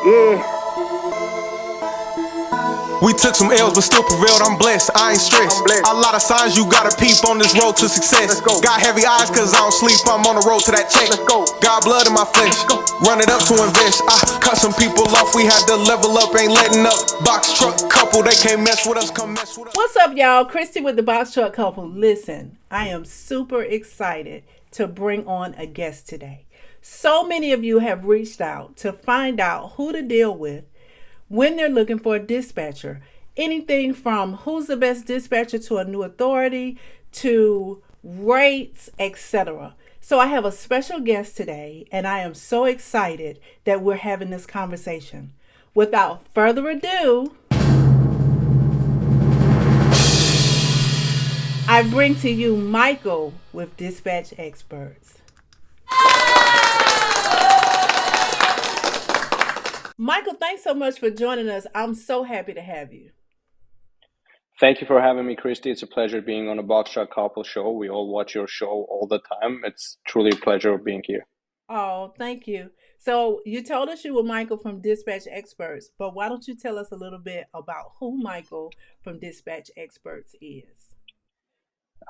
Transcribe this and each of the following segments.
Yeah, We took some L's but still prevailed, I'm blessed, I ain't stressed. I'm blessed. A lot of signs you gotta peep on this road to success. Let's go. Got heavy eyes cause I don't sleep, I'm on the road to that check. Let's go. Got blood in my flesh, run it up to invest. I cut some people off, we had to level up, ain't letting up. Box truck couple, they can't mess with us, come mess with us. What's up, y'all? Christy with the Boxtruck couple. Listen, I am super excited to bring on a guest today. So many of you have reached out to find out who to deal with when they're looking for a dispatcher. Anything from who's the best dispatcher to a new authority to rates, etc. So I have a special guest today, and I am so excited that we're having this conversation. Without further ado, I bring to you Michael with Dispatch Experts. Michael, thanks so much for joining us. I'm so happy to have you. Thank you for having me, Christy. It's a pleasure being on a Boxtruck Couple show. We all watch your show all the time. It's truly a pleasure of being here. Oh, thank you. So you told us you were Michael from Dispatch Experts, but why don't you tell us a little bit about who Michael from Dispatch Experts is?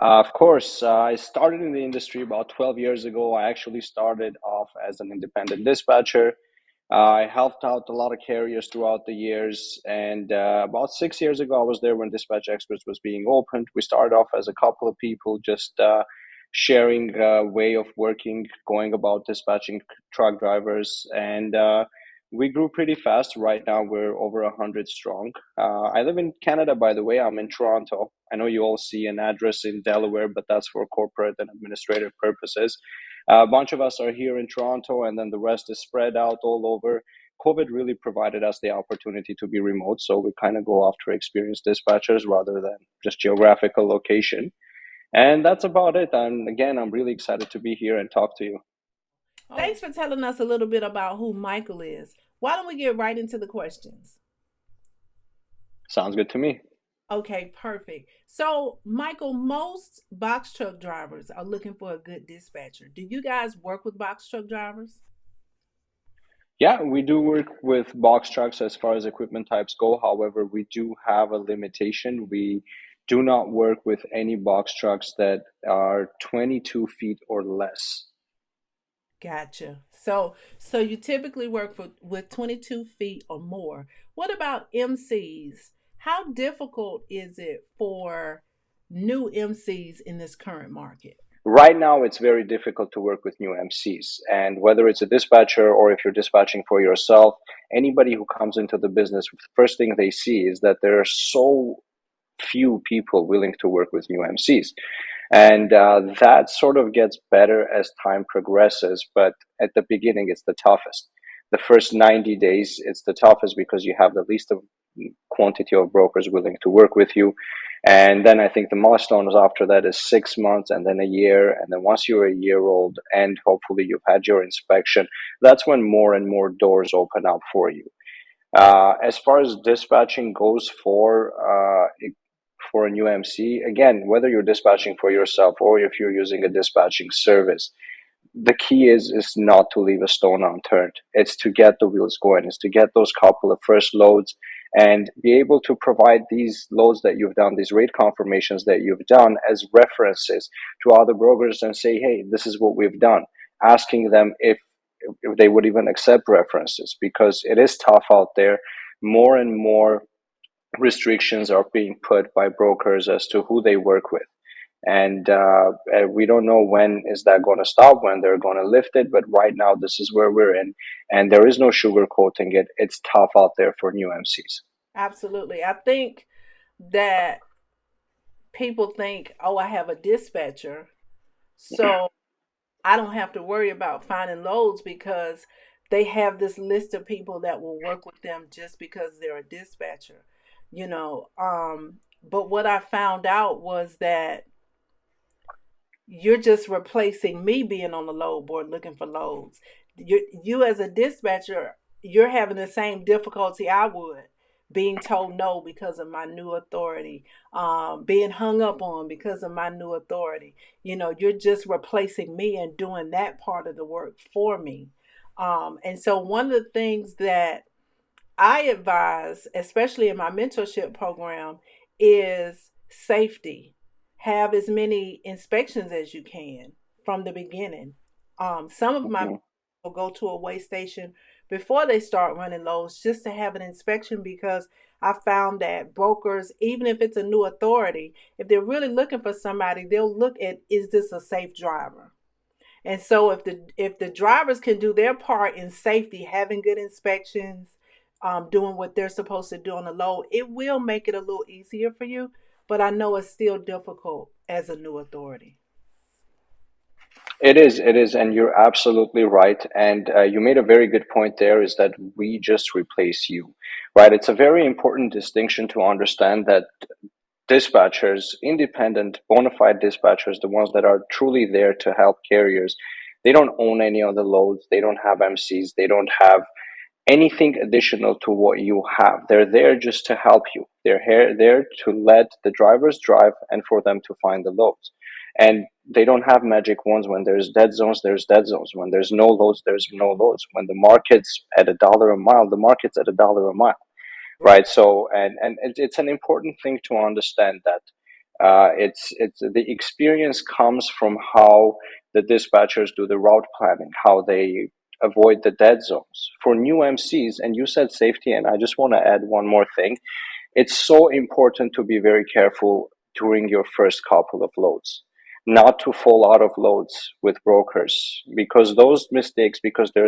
Of course, I started in the industry about 12 years ago. I actually started off as an independent dispatcher. I helped out a lot of carriers throughout the years, and about 6 years ago, I was there when Dispatch Experts was being opened. We started off as a couple of people just sharing a way of working, going about dispatching truck drivers, and we grew pretty fast. Right now, we're over 100 strong. I live in Canada, by the way. I'm in Toronto. I know you all see an address in Delaware, but that's for corporate and administrative purposes. A bunch of us are here in Toronto, and then the rest is spread out all over. COVID really provided us the opportunity to be remote, so we kind of go after experienced dispatchers rather than just geographical location. And that's about it. And again, I'm really excited to be here and talk to you. Thanks for telling us a little bit about who Michael is. Why don't we get right into the questions? Sounds good to me. Okay, perfect. So, Michael, most box truck drivers are looking for a good dispatcher. Do you guys work with box truck drivers? Yeah, we do work with box trucks as far as equipment types go. However, we do have a limitation. We do not work with any box trucks that are 22 feet or less. Gotcha. So you typically work with 22 feet or more. What about MCs? How difficult is it for new MCs in this current market? Right now, it's very difficult to work with new MCs. And whether it's a dispatcher or if you're dispatching for yourself, anybody who comes into the business, the first thing they see is that there are so few people willing to work with new MCs. And that sort of gets better as time progresses. But at the beginning, it's the toughest. The first 90 days, it's the toughest because you have the least of quantity of brokers willing to work with you. And then I think the milestones after that is 6 months and then a year. And then once you're a year old and hopefully you've had your inspection, that's when more and more doors open up for you. As far as dispatching goes for a new MC, again, whether you're dispatching for yourself or if you're using a dispatching service, the key is not to leave a stone unturned. It's to get the wheels going. It's to get those couple of first loads and be able to provide these loads that you've done, these rate confirmations that you've done as references to other brokers and say, hey, this is what we've done. Asking them if they would even accept references because it is tough out there. More and more restrictions are being put by brokers as to who they work with. And we don't know when is that going to stop, when they're going to lift it. But right now, this is where we're in. And there is no sugarcoating it. It's tough out there for new MCs. Absolutely. I think that people think, oh, I have a dispatcher, so I don't have to worry about finding loads because they have this list of people that will work with them just because they're a dispatcher, you know. But what I found out was that you're just replacing me being on the load board looking for loads. You as a dispatcher, you're having the same difficulty I would, being told no because of my new authority, being hung up on because of my new authority. You know, you're just replacing me and doing that part of the work for me. And so one of the things that I advise, especially in my mentorship program, is safety. Have as many inspections as you can from the beginning. Some of my Mhm. will go to a weigh station before they start running loads just to have an inspection, because I found that brokers, even if it's a new authority, if they're really looking for somebody, they'll look at, is this a safe driver? And so if the drivers can do their part in safety, having good inspections, doing what they're supposed to do on the load, it will make it a little easier for you. But I know it's still difficult as a new authority. It is, and you're absolutely right. And you made a very good point there, is that we just replace you, right? It's a very important distinction to understand that dispatchers, independent, bona fide dispatchers, the ones that are truly there to help carriers, they don't own any of the loads. They don't have MCs. They don't have anything additional to what you have. They're there just to help you. They're here, there to let the drivers drive and for them to find the loads. And they don't have magic wands. When there's dead zones, there's dead zones. When there's no loads, there's no loads. When the market's at $1 a mile, the market's at $1 a mile, right? So, and it's an important thing to understand that it's the experience comes from how the dispatchers do the route planning, how they avoid the dead zones for new MCs. And you said safety, and I just want to add one more thing. It's so important to be very careful during your first couple of loads, not to fall out of loads with brokers, because those mistakes, because there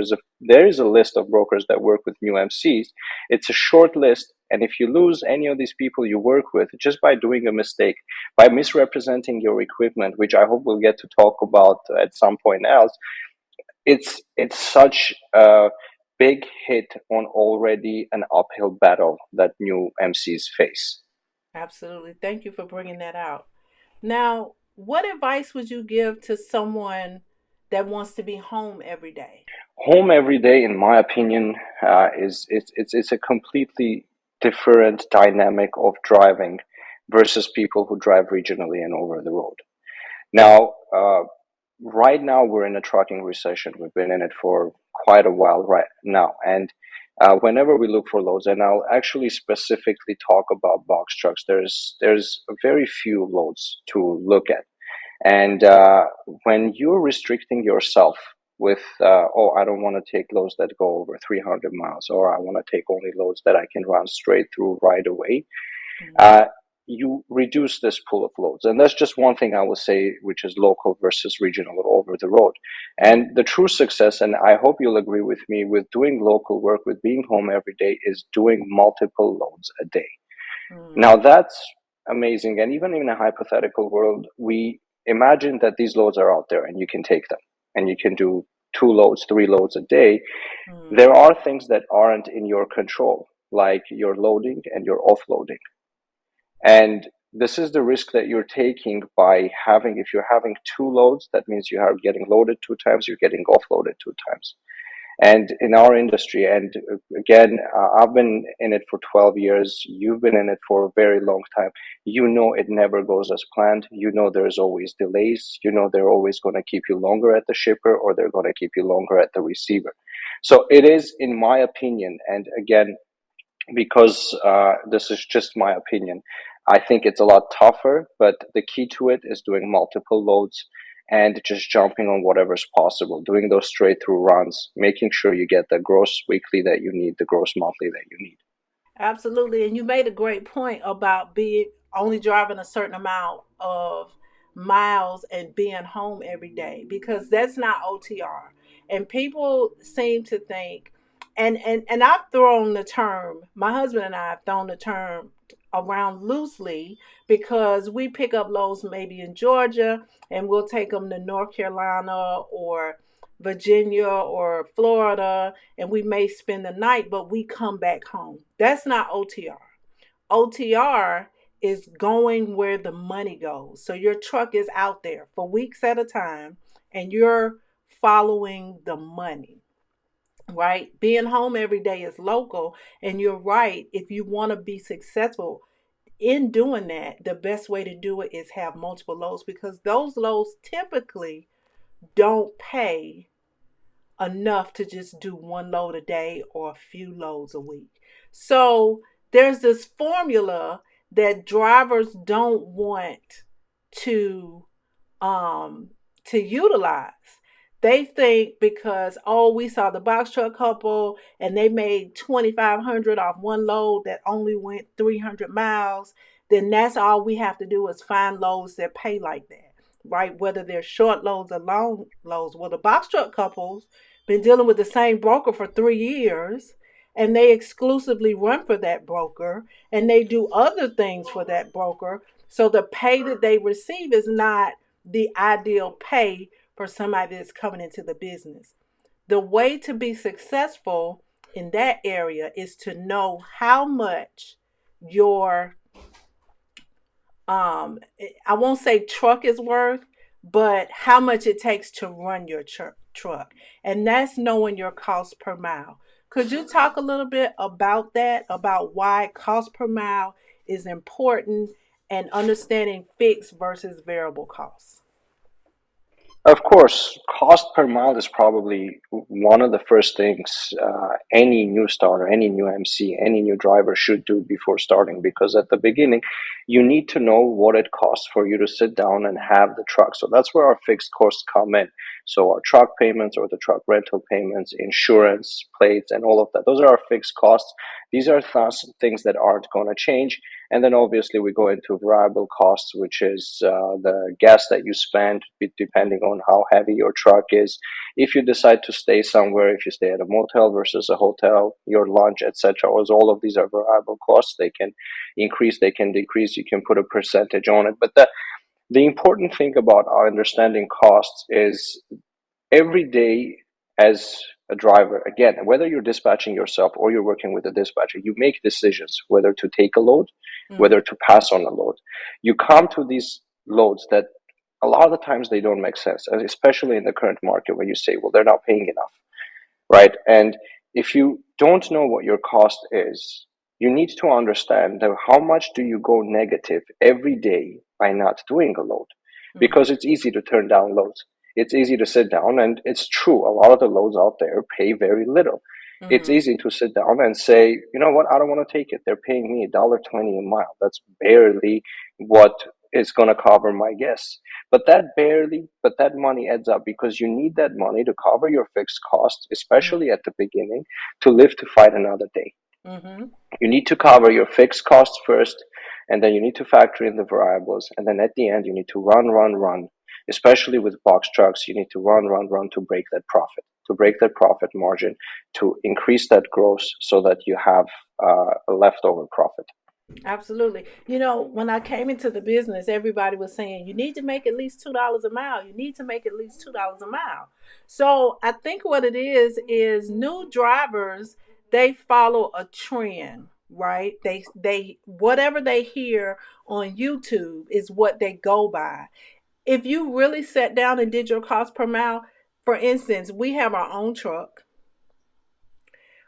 is a list of brokers that work with new MCs. It's a short list, and if you lose any of these people you work with just by doing a mistake, by misrepresenting your equipment, which I hope we'll get to talk about at some point else, it's such a big hit on already an uphill battle that new MCs face. Absolutely. Thank you for bringing that out. Now, what advice would you give to someone that wants to be home every day? Home every day, in my opinion, is it's a completely different dynamic of driving versus people who drive regionally and over the road. Now, right now we're in a trucking recession. We've been in it for quite a while right now, and whenever we look for loads, and I'll actually specifically talk about box trucks, there's very few loads to look at. And when you're restricting yourself with, oh, I don't want to take loads that go over 300 miles, or I want to take only loads that I can run straight through right away, Mm. uh, you reduce this pool of loads. And that's just one thing I will say, which is local versus regional or over the road. Mm. And the true success, and I hope you'll agree with me, with doing local work, with being home every day, is doing multiple loads a day. Mm. Now that's amazing. And even in a hypothetical world, we imagine that these loads are out there and you can take them and you can do 2 loads, 3 loads a day. Mm. There are things that aren't in your control, like your loading and your offloading. And this is the risk that you're taking by having, if you're having 2 loads, that means you are getting loaded 2 times, you're getting offloaded 2 times. And in our industry, and again, I've been in it for 12 years, you've been in it for a very long time. You know, it never goes as planned. You know, there's always delays. You know, they're always going to keep you longer at the shipper, or they're going to keep you longer at the receiver. So it is, in my opinion, and again, because this is just my opinion, I think it's a lot tougher, but the key to it is doing multiple loads and just jumping on whatever's possible, doing those straight through runs, making sure you get the gross weekly that you need, the gross monthly that you need. Absolutely. And you made a great point about being only driving a certain amount of miles and being home every day, because that's not OTR. And people seem to think, and I've thrown the term, my husband and I have thrown the term around loosely, because we pick up loads maybe in Georgia and we'll take them to North Carolina or Virginia or Florida, and we may spend the night, but we come back home. That's not OTR. OTR is going where the money goes. So your truck is out there for weeks at a time and you're following the money, right? Being home every day is local. And you're right. If you want to be successful in doing that, the best way to do it is have multiple loads, because those loads typically don't pay enough to just do one load a day or a few loads a week. So there's this formula that drivers don't want to um to utilize. They think because, oh, we saw the box truck couple and they made 2,500 off one load that only went 300 miles, then that's all we have to do is find loads that pay like that, right? Whether they're short loads or long loads. Well, the box truck couples been dealing with the same broker for 3 years, and they exclusively run for that broker, and they do other things for that broker. So the pay that they receive is not the ideal pay for somebody that's coming into the business. The way to be successful in that area is to know how much your I won't say truck is worth, but how much it takes to run your truck. And that's knowing your cost per mile. Could you talk a little bit about that, about why cost per mile is important and understanding fixed versus variable costs? Of course, cost per mile is probably one of the first things any new starter, any new MC, any new driver should do before starting, because at the beginning, you need to know what it costs for you to sit down and have the truck. So that's where our fixed costs come in. So our truck payments or the truck rental payments, insurance, plates, and all of that. Those are our fixed costs. These are things that aren't going to change. And then obviously we go into variable costs, which is the gas that you spend, depending on how heavy your truck is. If you decide to stay somewhere, if you stay at a motel versus a hotel, your lunch, etc., all of these are variable costs. They can increase, they can decrease. You can put a percentage on it. But the important thing about our understanding costs is every day as a driver, again, whether you're dispatching yourself or you're working with a dispatcher, you make decisions whether to take a load, whether to pass on a load. You come to these loads that a lot of the times they don't make sense, especially in the current market where you say, well, they're not paying enough, right? And if you don't know what your cost is, you need to understand that how much do you go negative every day by not doing a load, because it's easy to turn down loads. It's easy to sit down, and it's true. A lot of the loads out there pay very little. It's easy to sit down and say, you know what, I don't want to take it. They're paying me $1.20 a mile. That's barely what is going to cover my gas. But that money adds up, because you need that money to cover your fixed costs, especially at the beginning, to live to fight another day. You need to cover your fixed costs first, and then you need to factor in the variables. And then at the end, you need to run. Especially with box trucks, you need to run to break that profit margin, to increase that gross so that you have a leftover profit. Absolutely. You know, when I came into the business, everybody was saying, you need to make at least $2 a mile. You need to make at least $2 a mile. So I think what it is new drivers, they follow a trend, right? They whatever they hear on YouTube is what they go by. If you really sat down and did your cost per mile, for instance, we have our own truck.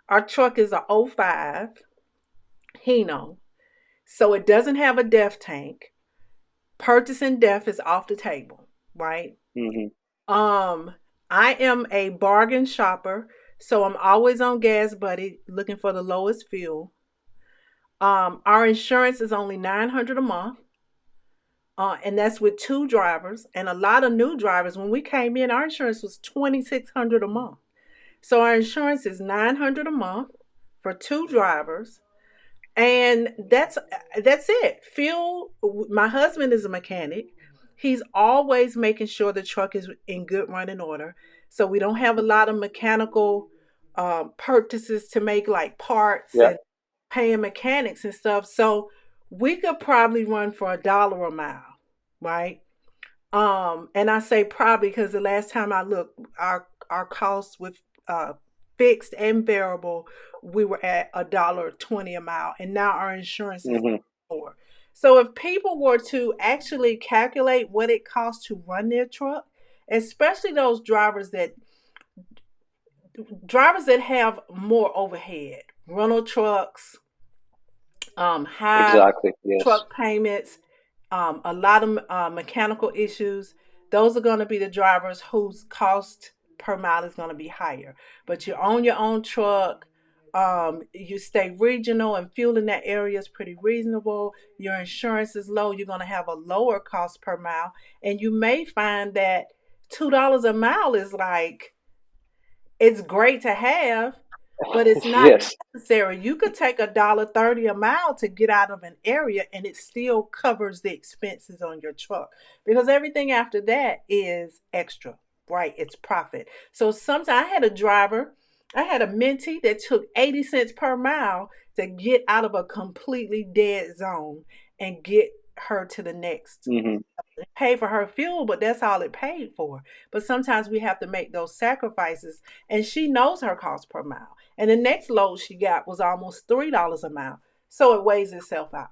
Our truck is a '05 Hino. So it doesn't have a DEF tank. Purchasing DEF is off the table, right? I am a bargain shopper, so I'm always on Gas Buddy looking for the lowest fuel. Our insurance is only $900 a month. And that's with 2 drivers. And a lot of new drivers, when we came in, our insurance was $2,600 a month. So our insurance is $900 a month for 2 drivers. And that's it. Fuel, my husband is a mechanic. He's always making sure the truck is in good running order. So we don't have a lot of mechanical purchases to make, like parts and paying mechanics and stuff. So we could probably run for $1 a mile, right? And I say probably because the last time I looked, our costs with fixed and variable, we were at $1.20 a mile, and now our insurance is more. So if people were to actually calculate what it costs to run their truck, especially those drivers that have more overhead, rental trucks, high Exactly. Yes. truck payments, a lot of mechanical issues, those are going to be the drivers whose cost per mile is going to be higher. But you own your own truck. You stay regional, and fuel in that area is pretty reasonable. Your insurance is low. You're going to have a lower cost per mile. And you may find that $2 a mile is like, it's great to have, but it's not Yes. necessary. You could take $1.30 a mile to get out of an area, and it still covers the expenses on your truck, because everything after that is extra, right? It's profit. So sometimes I had a mentee that took 80 cents per mile to get out of a completely dead zone and get her to the next. Hmm. It paid for her fuel, but that's all it paid for. But sometimes we have to make those sacrifices, and she knows her cost per mile. And the next load she got was almost $3 a mile. So it weighs itself out.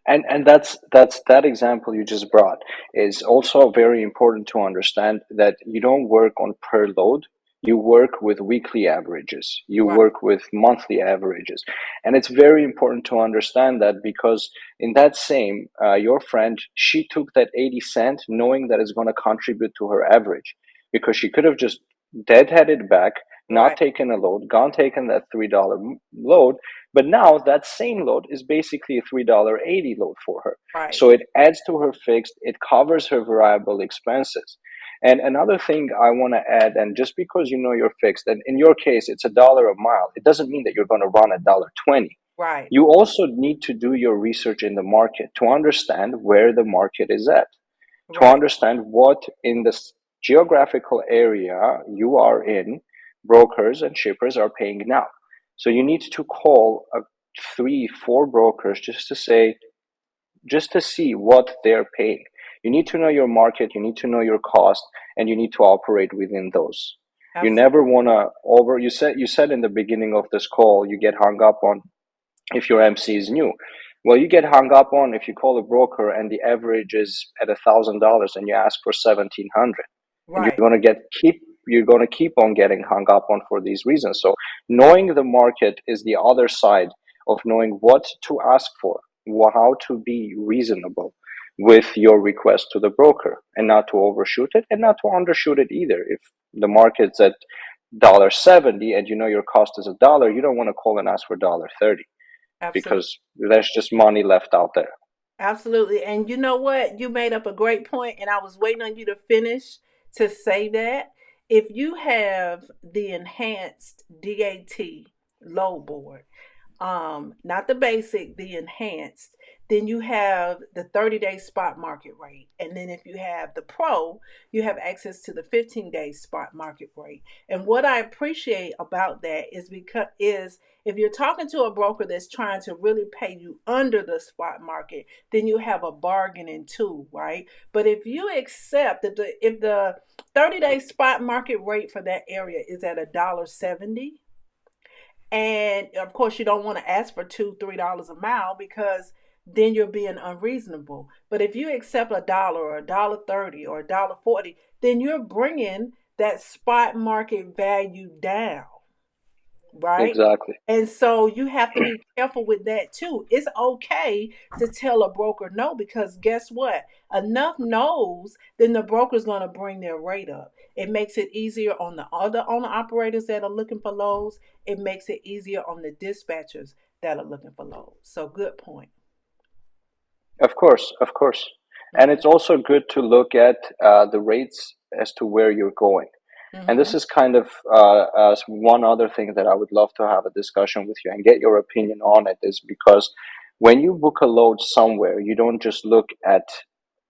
And that's that example you just brought is also very important to understand, that you don't work on per load. You work with weekly averages. You Right, work with monthly averages, and it's very important to understand that, because in that same your friend, she took that 80 cent knowing that it's going to contribute to her average, because she could have just deadheaded back, not right, taken a load, gone taken that $3 load, but now that same load is basically a $3.80 load for her. right. So it adds to her fixed, it covers her variable expenses. And another thing I want to add, and just because you know you're fixed, and in your case it's $1 a mile, it doesn't mean that you're going to run $1.20. Right, You also need to do your research in the market to understand where the market is at, to right. understand what in this geographical area you are in, brokers and shippers are paying now. So you need to call three, four brokers just to see what they're paying. You need to know your market, you need to know your cost, and you need to operate within those. You Absolutely. never want to you said in the beginning of this call, you get hung up on if your MC is new. Well, you get hung up on if you call a broker and the average is at $1,000 and you ask for 1,700, and Right. you're going to keep on getting hung up on for these reasons. So knowing the market is the other side of knowing what to ask for, how to be reasonable with your request to the broker, and not to overshoot it and not to undershoot it either. If the market's at $1.70 and you know your cost is $1, you don't want to call and ask for $1.30, Absolutely. because there's just money left out there. Absolutely. And you know what? You made up a great point, and I was waiting on you to finish to say that. If you have the enhanced DAT load board, not the basic, the enhanced, then you have the 30-day spot market rate. And then if you have the pro, you have access to the 15-day spot market rate. And what I appreciate about that is because if you're talking to a broker that's trying to really pay you under the spot market, then you have a bargaining tool, right? But if you accept that if the 30-day spot market rate for that area is at $1.70, and of course, you don't want to ask for $2, $3 a mile, because then you're being unreasonable. But if you accept $1 or $1.30 or $1.40, then you're bringing that spot market value down, right? Exactly. And so you have to be careful with that too. It's okay to tell a broker no, because guess what? Enough no's, then the broker's going to bring their rate up. It makes it easier on the other owner operators that are looking for loads. It makes it easier on the dispatchers that are looking for loads. So good point. Of course, of course. And Mm-hmm. it's also good to look at the rates as to where you're going. And this Mm-hmm. is kind of one other thing that I would love to have a discussion with you and get your opinion on it, is because when you book a load somewhere, you don't just look at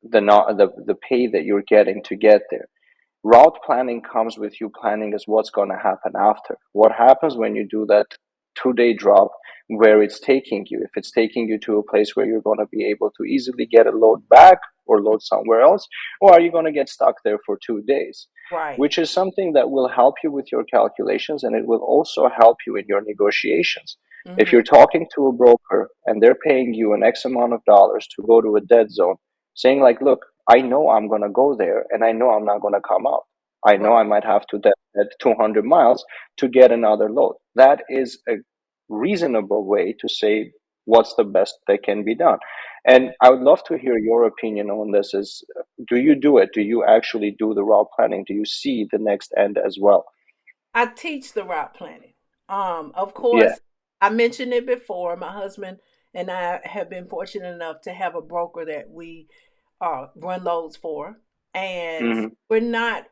the pay that you're getting to get there. Route planning comes with you planning as what's going to happen after. What happens when you do that 2 day drop, where it's taking you? If it's taking you to a place where you're going to be able to easily get a load back or load somewhere else, or are you going to get stuck there for 2 days? Right. Which is something that will help you with your calculations, and it will also help you in your negotiations. If Mm-hmm. you're talking to a broker and they're paying you an X amount of dollars to go to a dead zone, saying like, look, I know I'm going to go there and I know I'm not going to come out. I Right. know I might have to dead 200 miles to get another load. That is a reasonable way to say, what's the best that can be done. And I would love to hear your opinion on this. Is do you do it? Do you actually do the route planning? Do you see the next end as well? I teach the route planning. Of Yeah. course, I mentioned it before. My husband and I have been fortunate enough to have a broker that we run loads for, and Hmm. we're not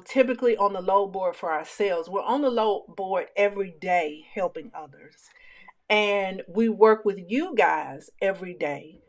typically on the load board for ourselves. We're on the load board every day helping others, and we work with you guys every day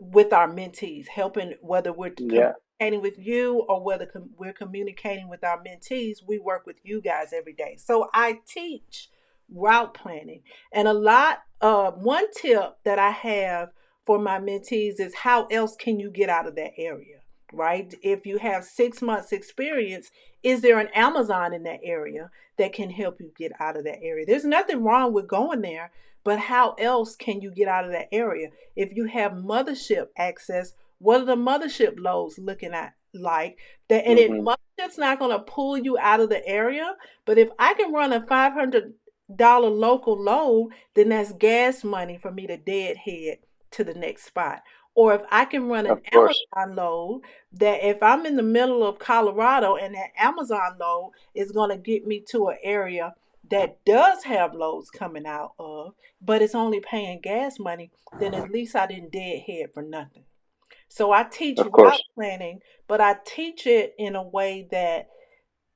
with our mentees, helping whether we're Yeah. communicating with you or whether we're communicating with our mentees, we work with you guys every day. So I teach route planning. And a lot of one tip that I have for my mentees is how else can you get out of that area? Right? If you have 6 months experience, is there an Amazon in that area that can help you get out of that area? There's nothing wrong with going there, but how else can you get out of that area? If you have mothership access, what are the mothership loads looking at like? That and it Hmm. mothership's not going to pull you out of the area. But if I can run a $500 local load, then that's gas money for me to deadhead to the next spot. Or if I can run Of an course. Amazon load, that if I'm in the middle of Colorado and that Amazon load is going to get me to an area that does have loads coming out of, but it's only paying gas money, then at least I didn't deadhead for nothing. So I teach Of course. route planning, but I teach it in a way that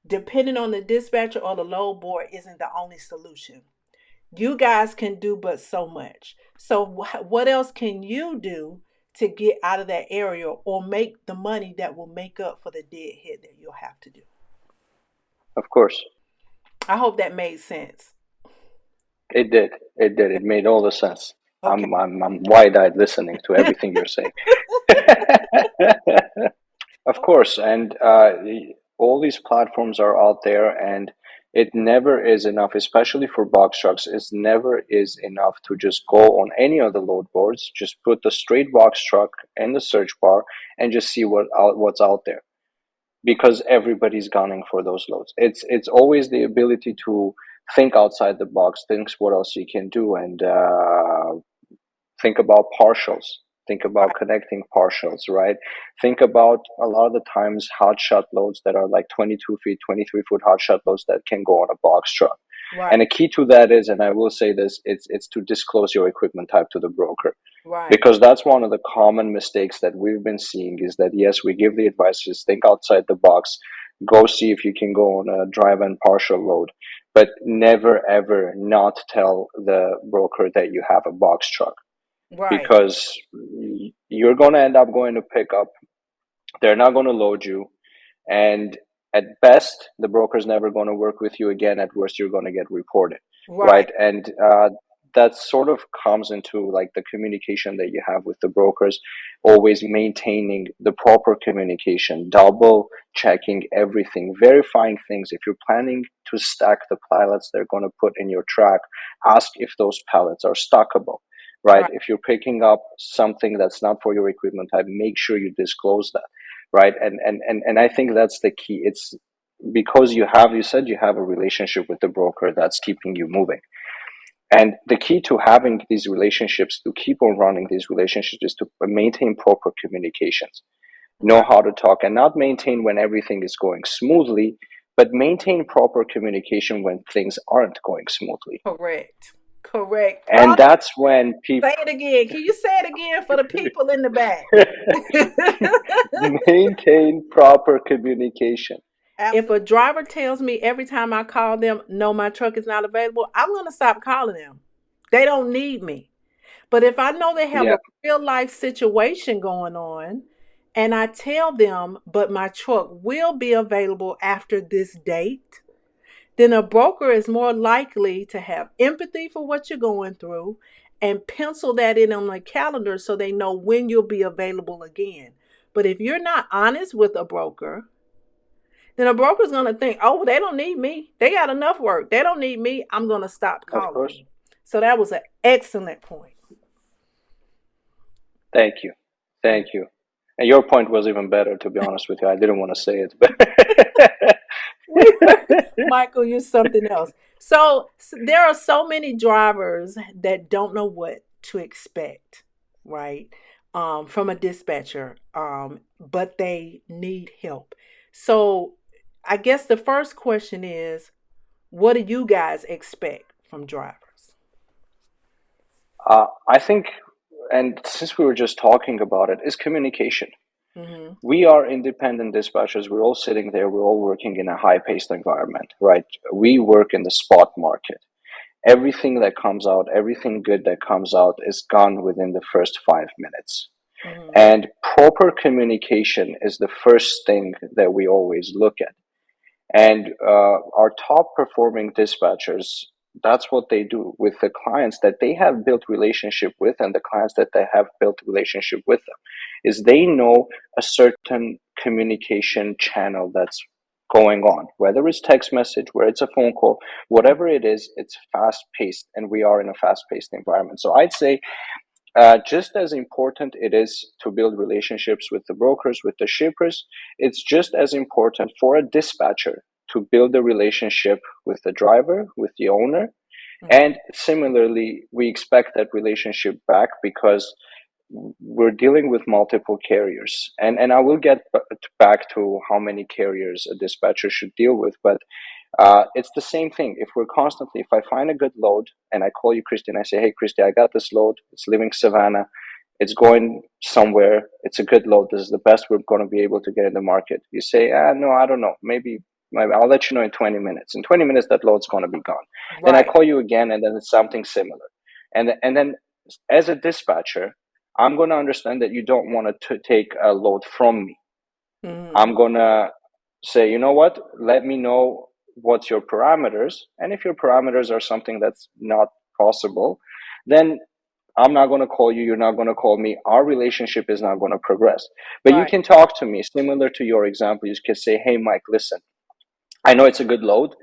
depending on the dispatcher or the load board isn't the only solution. You guys can do but so much. So what else can you do to get out of that area or make the money that will make up for the deadhead that you'll have to do? Of course. I hope that made sense. It did. It did. It made all the sense. Okay. I'm wide-eyed listening to everything you're saying. Of course, and all these platforms are out there, and it never is enough, especially for box trucks. It never is enough to just go on any of the load boards, just put the straight box truck in the search bar, and just see what's out there, because everybody's gunning for those loads. It's always the ability to think outside the box, think what else you can do, and think about partials, think about Right. connecting partials, right? Think about a lot of the times hot shot loads that are like 22 feet, 23-foot hot shot loads that can go on a box truck. Right. And the key to that is, and I will say this, it's to disclose your equipment type to the broker, Right. because that's one of the common mistakes that we've been seeing. Is that, yes, we give the advice, just think outside the box, go see if you can go on a drive and partial load, but never ever not tell the broker that you have a box truck, Right. because you're going to end up going to pick up, they're not going to load you, and at best the broker's never going to work with you again. At worst, you're going to get reported, Right. right? And that sort of comes into like the communication that you have with the brokers, always maintaining the proper communication, double checking everything, verifying things. If you're planning to stack the pallets they're going to put in your truck, ask if those pallets are stackable, right? Right. If you're picking up something that's not for your equipment type, make sure you disclose that, right? And I think that's the key. It's because you said you have a relationship with the broker that's keeping you moving. And the key to having these relationships, to keep on running these relationships, is to maintain proper communications, know Right. how to talk, and not maintain when everything is going smoothly, but maintain proper communication when things aren't going smoothly. Correct. Correct. And that's when people Say it again. Can you say it again for the people in the back? maintain proper communication. If a driver tells me every time I call them, no, my truck is not available, I'm going to stop calling them. They don't need me. But if I know they have Yeah, a real life situation going on and I tell them, but my truck will be available after this date, then a broker is more likely to have empathy for what you're going through and pencil that in on the calendar so they know when you'll be available again. But if you're not honest with a broker, then a broker's going to think, oh, they don't need me. They got enough work. They don't need me. I'm going to stop of calling course. them. So that was an excellent point. Thank you. Thank you. And your point was even better, to be honest with you. I didn't want to say it, but we Michael, you're something else. So there are so many drivers that don't know what to expect, right? From a dispatcher, but they need help. So I guess the first question is, what do you guys expect from drivers? I think, and since we were just talking about it, is communication. Mm-hmm. We are independent dispatchers. We're all sitting there. We're all working in a high-paced environment, right? We work in the spot market. Everything that comes out, everything good that comes out is gone within the first 5 minutes. Mm-hmm. And proper communication is the first thing that we always look at. And our top performing dispatchers, that's what they do with the clients that they have built relationship with, and the clients that they have built relationship with them, is they know a certain communication channel that's going on, whether it's text message, where it's a phone call, whatever it is, it's fast paced, and we are in a fast paced environment. So I'd say just as important it is to build relationships with the brokers, with the shippers, it's just as important for a dispatcher to build a relationship with the driver, with the owner. And similarly, we expect that relationship back because we're dealing with multiple carriers. And I will get back to how many carriers a dispatcher should deal with, but it's the same thing. If we're constantly, if I find a good load and I call you, Christy, and I say, hey, Christy, I got this load. It's leaving Savannah. It's going somewhere. It's a good load. This is the best we're going to be able to get in the market. You say, no, I don't know. Maybe I'll let you know in 20 minutes. In 20 minutes, that load's going to be gone. Right. Then I call you again, and then it's something similar. And then as a dispatcher, I'm going to understand that you don't want to take a load from me. Mm-hmm. I'm going to say, you know what, let me know what's your parameters. And if your parameters are something that's not possible, then I'm not going to call you. You're not going to call me. Our relationship is not going to progress. But you Right. can talk to me similar to your example. You can say, hey, Mike, listen, I know it's a good load,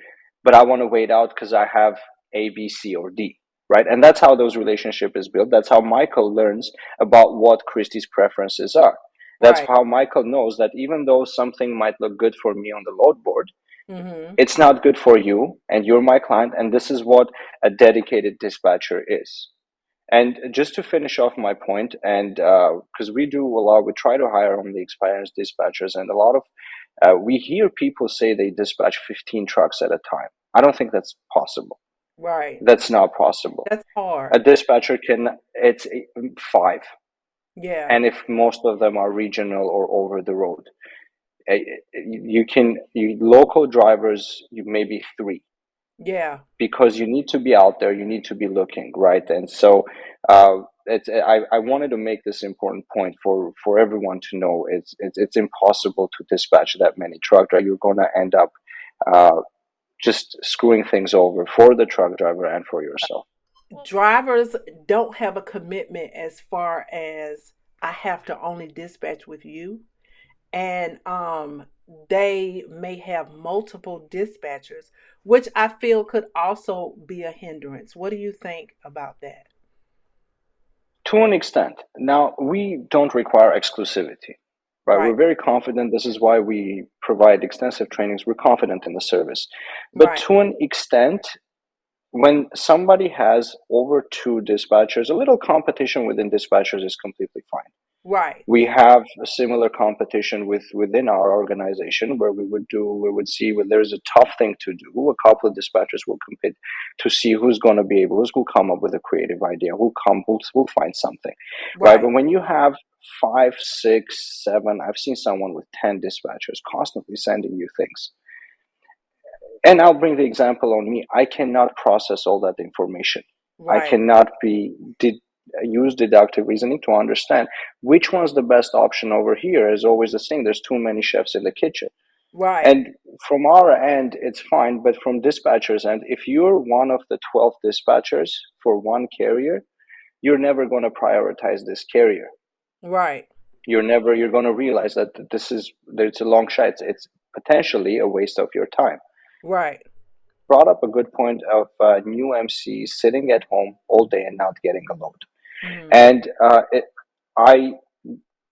but I want to wait out because I have A, B, C, or D. Right. And that's how those relationship is built. That's how Michael learns about what Christie's preferences are. That's Right. how Michael knows that even though something might look good for me on the load board, Mm-hmm. it's not good for you, and you're my client. And this is what a dedicated dispatcher is. And just to finish off my point, and because we try to hire only experienced dispatchers, and a lot of we hear people say they dispatch 15 trucks at a time. I don't think that's possible. Right. That's not possible. That's hard. A dispatcher it's 5. Yeah. And if most of them are regional or over the road, local drivers, you maybe 3. Yeah. Because you need to be out there, you need to be looking, right? And so I wanted to make this important point for everyone to know. It's impossible to dispatch that many truck drivers. You're going to end up just screwing things over for the truck driver and for yourself. Drivers don't have a commitment as far as I have to only dispatch with you. And they may have multiple dispatchers, which I feel could also be a hindrance. What do you think about that? To an extent. Now, we don't require exclusivity, right? Right. We're very confident. This is why we provide extensive trainings. We're confident in the service. But Right. to an extent, when somebody has over 2 dispatchers, a little competition within dispatchers is completely fine. Right. We have a similar competition within our organization where we would see when there's a tough thing to do, a couple of dispatchers will compete to see who's going to be able, who's going to come up with a creative idea, who'll find something, right? But when you have 5, 6, 7, I've seen someone with 10 dispatchers constantly sending you things. And I'll bring the example on me. I cannot process all that information. I Right. cannot use deductive reasoning to understand which one's the best option over here. Is always the same. There's too many chefs in the kitchen. Right. And from our end, it's fine. But from dispatchers' end, if you're one of the 12 dispatchers for one carrier, you're never going to prioritize this carrier. Right. You're going to realize that it's a long shot. It's potentially a waste of your time. Right. Brought up a good point of new MCs sitting at home all day and not getting a load. Mm-hmm. And I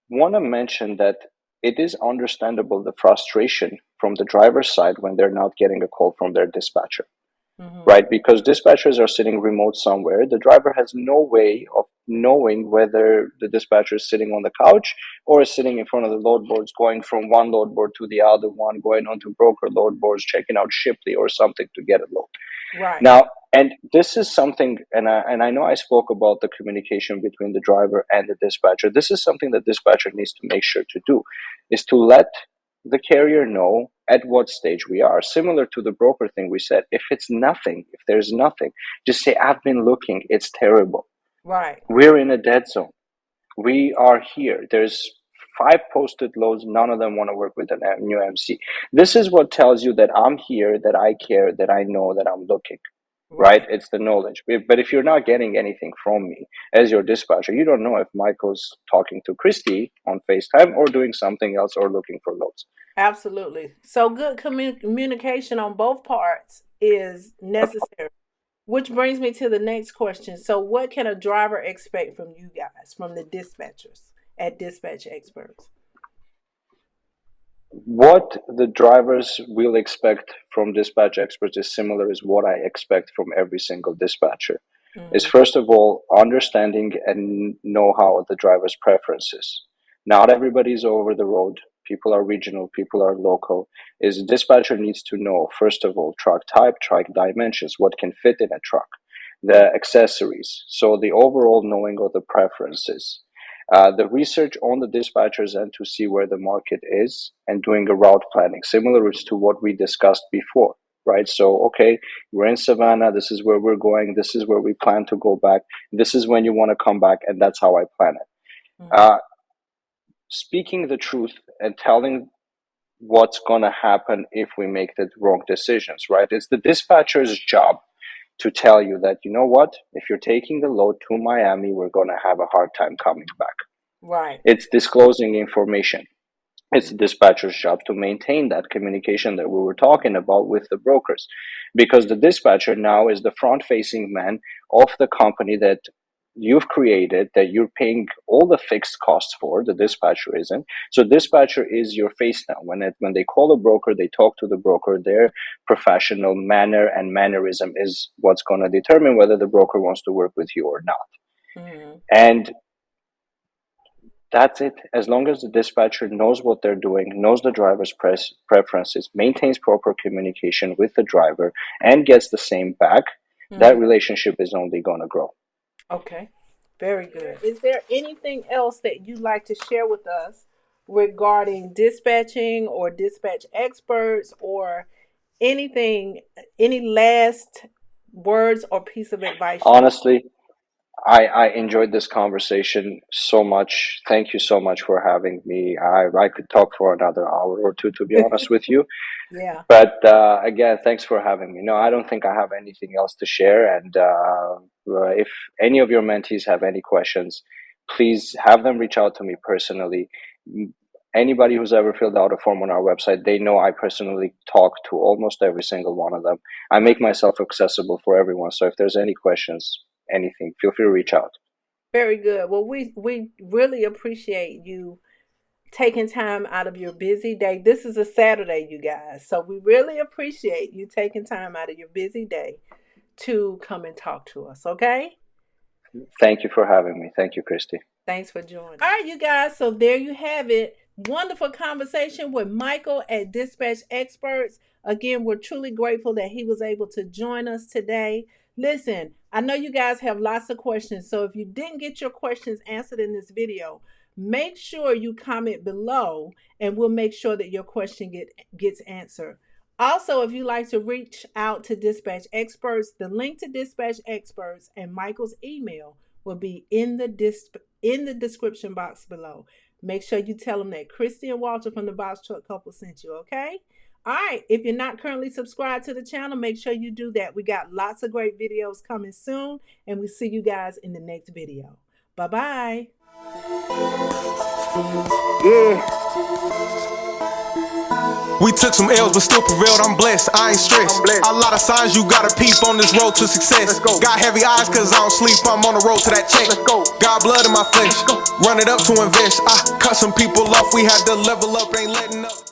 want to mention that it is understandable the frustration from the driver's side when they're not getting a call from their dispatcher. Right? Because dispatchers are sitting remote somewhere. The driver has no way of knowing whether the dispatcher is sitting on the couch or is sitting in front of the load boards, going from one load board to the other one, going onto broker load boards, checking out Shipley or something to get a load. Right. Now, and this is something, and I know I spoke about the communication between the driver and the dispatcher. This is something that dispatcher needs to make sure to do, is to let the carrier know at what stage we are. Similar to the broker thing we said, if it's nothing, if there's nothing, just say, I've been looking, it's terrible. Right. We're in a dead zone. We are here. There's 5 posted loads. None of them want to work with a new MC. This is what tells you that I'm here, that I care, that I know that I'm looking. Right? It's the knowledge. But if you're not getting anything from me as your dispatcher, you don't know if Michael's talking to Christy on FaceTime or doing something else or looking for loads. Absolutely. So good communication on both parts is necessary. Which brings me to the next question. So what can a driver expect from you guys, from the dispatchers at Dispatch Experts? What the drivers will expect from Dispatch Experts is similar as what I expect from every single dispatcher. Is first of all, understanding and know-how of the driver's preferences. Not everybody's over the road. People are regional, people are local. Is a dispatcher needs to know, first of all, truck type, truck dimensions, what can fit in a truck, the accessories. So the overall knowing of the preferences. The research on the dispatchers end to see where the market is and doing a route planning, similar to what we discussed before, right? So, okay, we're in Savannah, this is where we're going, this is where we plan to go back, this is when you want to come back, and that's how I plan it. Speaking the truth and telling what's going to happen if we make the wrong decisions, right? It's the dispatcher's job to tell you that, you know what, if you're taking the load to Miami, we're going to have a hard time coming back. Right. It's disclosing information. It's the dispatcher's job to maintain that communication that we were talking about with the brokers, because the dispatcher now is the front-facing man of the company that you've created, that you're paying all the fixed costs for. The dispatcher isn't. So dispatcher is your face now. When they call a broker, they talk to the broker. Their professional manner and mannerism is what's going to determine whether the broker wants to work with you or not. And that's it. As long as the dispatcher knows what they're doing, knows the driver's preferences, maintains proper communication with the driver, and gets the same back, that relationship is only going to grow. Okay, very good. Is there anything else that you'd like to share with us regarding dispatching or dispatch experts, or anything, any last words or piece of advice? Honestly, I enjoyed this conversation so much. Thank you so much for having me. I could talk for another hour or two, to be honest with you. Yeah. But again, thanks for having me. No, I don't think I have anything else to share. And if any of your mentees have any questions, please have them reach out to me personally. Anybody who's ever filled out a form on our website, they know I personally talk to almost every single one of them. I make myself accessible for everyone. So if there's any questions, anything, feel free to reach out. Very good. Well, we really appreciate you taking time out of your busy day. This is a Saturday, you guys. So we really appreciate you taking time out of your busy day to come and talk to us, okay? Thank you for having me. Thank you, Christy. Thanks for joining. All right, you guys. So there you have it. Wonderful conversation with Michael at Dispatch Experts. Again, we're truly grateful that he was able to join us today. Listen, I know you guys have lots of questions. So if you didn't get your questions answered in this video, make sure you comment below and we'll make sure that your question gets answered. Also, if you'd like to reach out to Dispatch Experts, the link to Dispatch Experts and Michael's email will be in the description box below. Make sure you tell them that Christy and Walter from the Boxtruck couple sent you, okay? All right, if you're not currently subscribed to the channel, make sure you do that. We got lots of great videos coming soon, and we'll see you guys in the next video. Bye-bye. Yeah. We took some L's, but still prevailed. I'm blessed, I ain't stressed. A lot of signs you gotta peep on this road to success. Got heavy eyes, cause I don't sleep. I'm on the road to that check. Let's go. got blood in my flesh. Run it up to invest. I cut some people off. We had to level up, ain't letting up.